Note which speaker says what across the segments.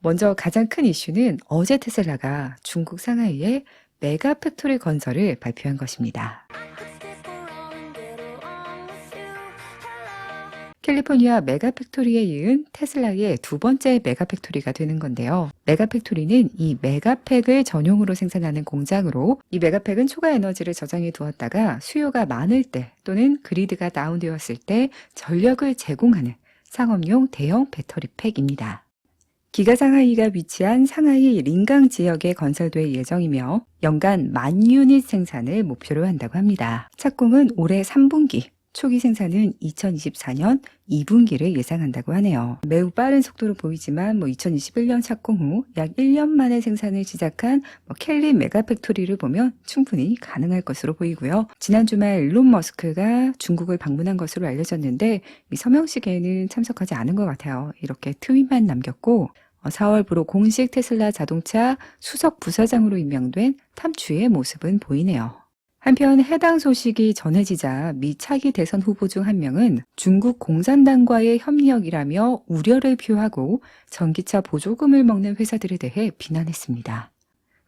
Speaker 1: 먼저 가장 큰 이슈는 어제 테슬라가 중국 상하이에 메가 팩토리 건설을 발표한 것입니다. 캘리포니아 메가 팩토리에 이은 테슬라의 두 번째 메가 팩토리가 되는 건데요. 메가 팩토리는 이 메가팩을 전용으로 생산하는 공장으로, 이 메가팩은 초과 에너지를 저장해 두었다가 수요가 많을 때 또는 그리드가 다운되었을 때 전력을 제공하는 상업용 대형 배터리 팩입니다. 기가 상하이가 위치한 상하이 링강 지역에 건설될 예정이며 연간 10,000유닛 생산을 목표로 한다고 합니다. 착공은 올해 3분기, 초기 생산은 2024년 2분기를 예상한다고 하네요. 매우 빠른 속도로 보이지만 2021년 착공 후 약 1년 만에 생산을 시작한 캘리 메가팩토리를 보면 충분히 가능할 것으로 보이고요. 지난 주말 일론 머스크가 중국을 방문한 것으로 알려졌는데 이 서명식에는 참석하지 않은 것 같아요. 이렇게 트윗만 남겼고 4월부로 공식 테슬라 자동차 수석 부사장으로 임명된 탐주의 모습은 보이네요. 한편 해당 소식이 전해지자 미 차기 대선 후보 중 한 명은 중국 공산당과의 협력이라며 우려를 표하고 전기차 보조금을 먹는 회사들에 대해 비난했습니다.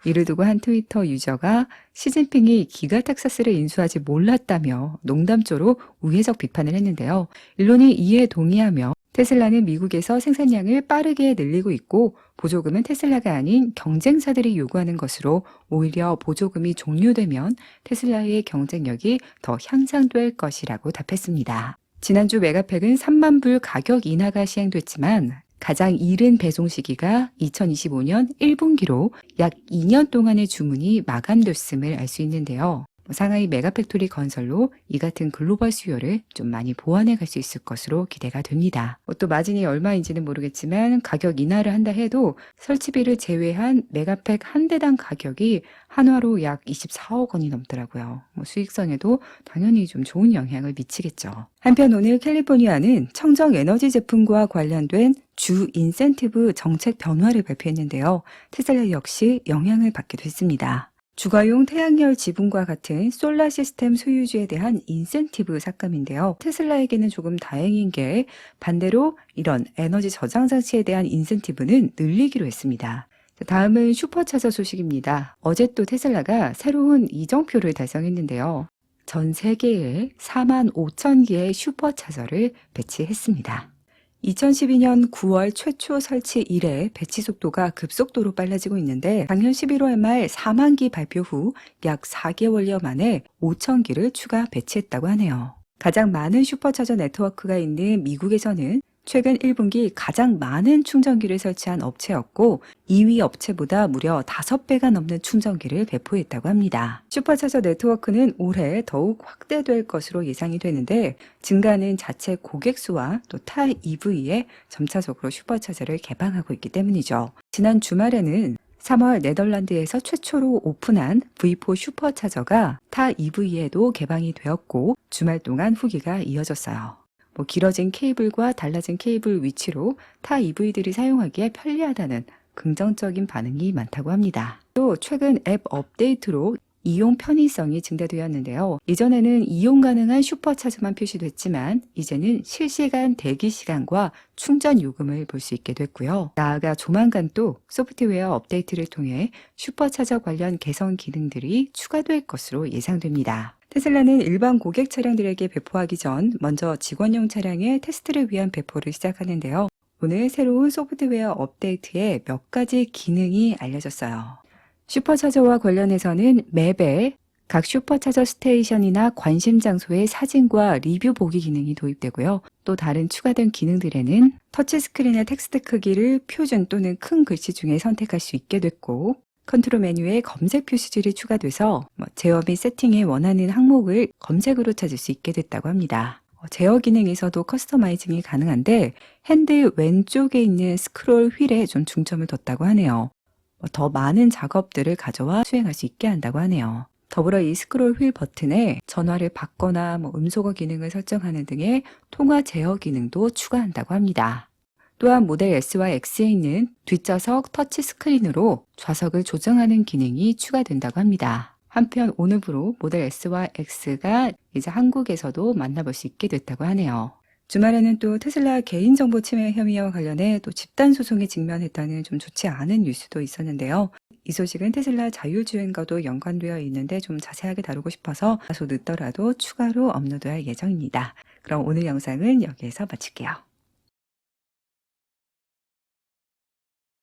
Speaker 1: 이를 두고 한 트위터 유저가 시진핑이 기가 텍사스를 인수하지 몰랐다며 농담조로 우회적 비판을 했는데요. 일론이 이에 동의하며 테슬라는 미국에서 생산량을 빠르게 늘리고 있고 보조금은 테슬라가 아닌 경쟁사들이 요구하는 것으로 오히려 보조금이 종료되면 테슬라의 경쟁력이 더 향상될 것이라고 답했습니다. 지난주 메가팩은 3만 불 가격 인하가 시행됐지만 가장 이른 배송 시기가 2025년 1분기로 약 2년 동안의 주문이 마감됐음을 알 수 있는데요. 상하이 메가팩토리 건설로 이 같은 글로벌 수요를 좀 많이 보완해 갈 수 있을 것으로 기대가 됩니다. 또 마진이 얼마인지는 모르겠지만 가격 인하를 한다 해도 설치비를 제외한 메가팩 한 대당 가격이 한화로 약 24억 원이 넘더라고요. 수익성에도 당연히 좀 좋은 영향을 미치겠죠. 한편 오늘 캘리포니아는 청정 에너지 제품과 관련된 주 인센티브 정책 변화를 발표했는데요. 테슬라 역시 영향을 받게 됐습니다. 주가용 태양열 지분과 같은 솔라 시스템 소유주에 대한 인센티브 삭감인데요. 테슬라에게는 조금 다행인 게 반대로 이런 에너지 저장 장치에 대한 인센티브는 늘리기로 했습니다. 다음은 슈퍼차저 소식입니다. 어제 또 테슬라가 새로운 이정표를 달성했는데요. 전 세계에 45,000개의 슈퍼차저를 배치했습니다. 2012년 9월 최초 설치 이래 배치 속도가 급속도로 빨라지고 있는데 작년 11월 말 4만 기 발표 후 약 4개월여 만에 5,000기를 추가 배치했다고 하네요. 가장 많은 슈퍼차저 네트워크가 있는 미국에서는 최근 1분기 가장 많은 충전기를 설치한 업체였고 2위 업체보다 무려 5배가 넘는 충전기를 배포했다고 합니다. 슈퍼차저 네트워크는 올해 더욱 확대될 것으로 예상이 되는데 증가하는 자체 고객 수와 또 타 EV에 점차적으로 슈퍼차저를 개방하고 있기 때문이죠. 지난 주말에는 3월 네덜란드에서 최초로 오픈한 V4 슈퍼차저가 타 EV에도 개방이 되었고 주말 동안 후기가 이어졌어요. 길어진 케이블과 달라진 케이블 위치로 타 EV들이 사용하기에 편리하다는 긍정적인 반응이 많다고 합니다. 또 최근 앱 업데이트로 이용 편의성이 증대되었는데요. 이전에는 이용 가능한 슈퍼차저만 표시됐지만 이제는 실시간 대기 시간과 충전 요금을 볼 수 있게 됐고요. 나아가 조만간 또 소프트웨어 업데이트를 통해 슈퍼차저 관련 개선 기능들이 추가될 것으로 예상됩니다. 테슬라는 일반 고객 차량들에게 배포하기 전 먼저 직원용 차량의 테스트를 위한 배포를 시작하는데요. 오늘 새로운 소프트웨어 업데이트에 몇 가지 기능이 알려졌어요. 슈퍼차저와 관련해서는 맵에 각 슈퍼차저 스테이션이나 관심 장소의 사진과 리뷰 보기 기능이 도입되고요. 또 다른 추가된 기능들에는 터치스크린의 텍스트 크기를 표준 또는 큰 글씨 중에 선택할 수 있게 됐고 컨트롤 메뉴에 검색 표시줄이 추가돼서 제어 및 세팅에 원하는 항목을 검색으로 찾을 수 있게 됐다고 합니다. 제어 기능에서도 커스터마이징이 가능한데 핸들 왼쪽에 있는 스크롤 휠에 좀 중점을 뒀다고 하네요. 더 많은 작업들을 가져와 수행할 수 있게 한다고 하네요. 더불어 이 스크롤 휠 버튼에 전화를 받거나 음소거 기능을 설정하는 등의 통화 제어 기능도 추가한다고 합니다. 또한 모델 S와 X에 있는 뒷좌석 터치 스크린으로 좌석을 조정하는 기능이 추가된다고 합니다. 한편 오늘부로 모델 S와 X가 이제 한국에서도 만나볼 수 있게 됐다고 하네요. 주말에는 또 테슬라 개인정보 침해 혐의와 관련해 또 집단 소송에 직면했다는 좀 좋지 않은 뉴스도 있었는데요. 이 소식은 테슬라 자율주행과도 연관되어 있는데 좀 자세하게 다루고 싶어서 다소 늦더라도 추가로 업로드할 예정입니다. 그럼 오늘 영상은 여기에서 마칠게요.